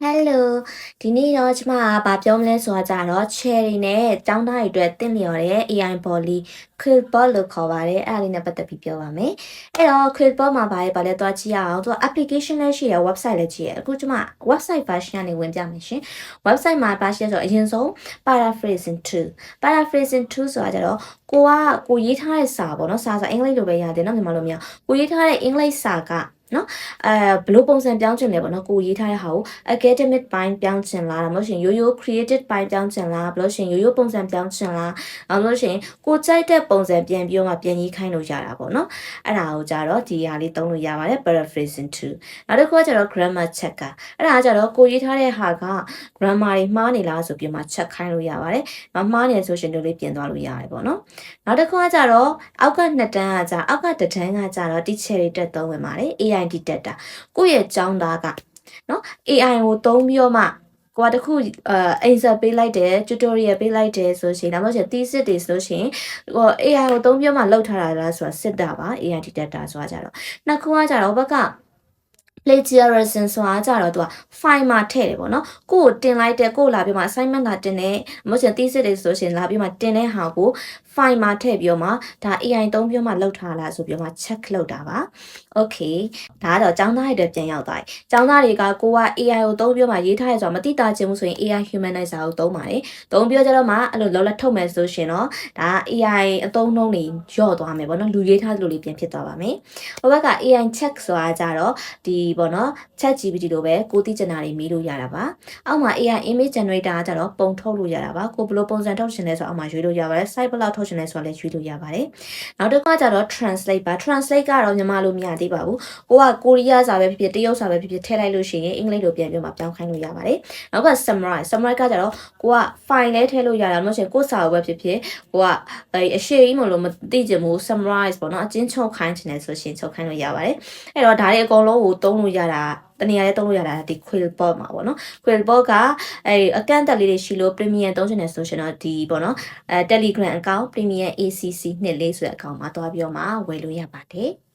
Hello ဒီနေ့တော့ကျမဘာပြောမလဲဆိုတော့ cherry နဲ့ចောင်းသားတွေအတွက်တင့်လျော်တဲ့ AI Poly Quillbot လို့ခေါ်ပါတယ်အဲ့ဒါလေးနဲ့ပတ်သက်ပြီးပြောပါမယ်အဲ့တော့ Quillbot မှာဘာလဲသွားကြည့်ရအောင်သူက application လည်းရှိတယ် website လည်းရှိတယ်အခုကျမ website version ကနေဝင်ပြမယ်ရှင် website မှာဘာရှိလဲဆိုတော့အရင်ဆုံး paraphrasing tool ဆိုတာကြတော့ကိုရေးထားတဲ့စာပေါ့နော်စာအင်္ဂလိပ်လိုပဲရတယ်နော်မြန်မာလိုမရကိုရေးထားတဲ့အင်္ဂလိပ်စာကနော်ဘလို့ပုံစံပြောင်းချင်လဲပေါ့နော်ကိုရေးထားတဲ့ဟာကို academic ပိုင်းပြောင်းချင်လားဒါမှမဟုတ်ရှင်ရိုးရိုး creative ပိုင်းပြောင်းချင်လားဘလို့ရှင်ရိုးရိုးပုံစံပြောင်းချင်လားဘလို့ရှင်ကိုကြိုက်တဲ့ပုံစံပြန်ပြီးတော့မှပြန်ရေးခိုင်းလို့ရတာပေါ့နော်အဲ့ဒါကိုကြတော့ဒီဟာလေးသုံးလို့ရပါတယ် paraphrasing tool နောက်တစ်ခုကကြတော့ grammar checker အဲ့ဒါကကြတော့ကိုရေးထားတဲ့ဟာက grammar တွေမှားနေလားဆိုပြီးမှ check ခိုင်းလို့ရပါတယ်မှားနေဆိုရှင်တို့လေးပြင်သွားလို့ရတယ်ပေါ့နော်နောက်တစ်ခုကကြတော့အောက်က2တန်းကကြအောက်က1တန်းကကြတော့ teacher တွေတက်သုံးဝင်ပါတယ် AI detector ကိုယ့်ရဲ့ကျောင်းသားကနော် AI ကိုသုံးပြီးတော့မှကိုကတခုanswer ပေးလိုက်တယ် tutorial ပေးလိုက်တယ်ဆိုရှင်ဒါမှမဟုတ် thesis တွေဆိုရှင်ဟို AI ကိုသုံးပြီးတော့မှလောက်ထားတာလားဆိုတာစစ်တာပါ AI detector ဆိုတာကြတော့နှစ်ခုကကြတော့ဘက်ကplagiarism ဆိုတာကြတော့သူက file မှာထည့်တယ်ပေါ့နော်ကိုကိုတင်လိုက်တဲ့ကိုလာပြီးမှ assignment လာတင်တယ်မဟုတ်ရင် thesis တွေဆိုရှင်လာပြီးမှတင်တဲ့ဟာကို file မှာထည့်ပြီးတော့မှဒါ AI သုံးပြီးမှလောက်ထားလားဆိုပြီးမှ check လုပ်တာပါ okay ဒါကတော့ကျောင်းသားတွေပြန်ရောက်သွားပြီကျောင်းသားတွေကကိုက AI ကိုသုံးပြီးမှရေးထားရဆိုတော့မတိတာခြင်းမှုဆိုရင် AI humanizer ကိုသုံးပါတယ်သုံးပြီးကြတော့မှအဲ့လိုလောလက်ထုတ်မယ်ဆိုရှင်တော့ဒါ AI အသုံးနှုန်းတွေညော့သွားမယ်ပေါ့နော်လူရေးထားသလိုလေးပြန်ဖြစ်သွားပါမယ်ဟိုဘက်က AI check ဆိုတာကြတော့ဒီပေါ့နော် chat GPT လိုပဲကိုတိကျနာတွေမေးလို့ရတာပါအောက်မှာ AI image generator ကကြတော့ပုံထုတ်လို့ရတာပါကိုဘယ်လိုပုံစံထုတ်ရှင်လဲဆိုတော့အောက်မှာရွေးလို့ရပါတယ် site ဘယ်လောက်ထုတ်ရှင်လဲဆိုတော့လည်းရွေးလို့ရပါတယ်နောက်တစ်ခါကျတော့ translate ပါ translate ကတော့မြန်မာလိုမရသေးပါဘူးကိုကကိုရီးယားစာပဲဖြစ်ဖြစ်တရုတ်စာပဲဖြစ်ဖြစ်ထည့်လိုက်လို့ရှိရင်အင်္ဂလိပ်လိုပြန်ပြီးမှပြောင်းခိုင်းလို့ရပါတယ်နောက်က summarize ကကြတော့ကိုက file လဲထည့်လို့ရတာလို့ရှိရင်ကိုစာပဲဖြစ်ဖြစ်ကိုကအရှိကြီးမလို့မသိချင်ဘူး summarize ပေါ့နော်အချင်းချုပ်ခိုင်းချင်တယ်ဆိုရှင်ချုပ်ခိုင်းလို့ရပါတယ်အဲ့တော့ဒါတွေအကုန်လုံးကိုသုံးလို့ရတာတနည်းအားဖြင့်သုံးလို့ရတာဒီ Quillbot မှာပေါ့နော် Quillbot ကအကန့်အသတ်လေးတွေရှိလို့ premium သုံးချင်တယ်ဆိုရှင်တော့ဒီပေါ့နော်Telegram account premium ACC 24ဆိုတဲ့ account မှာတွားပြီးတော့မှဝယ်လို့ရပါတယ်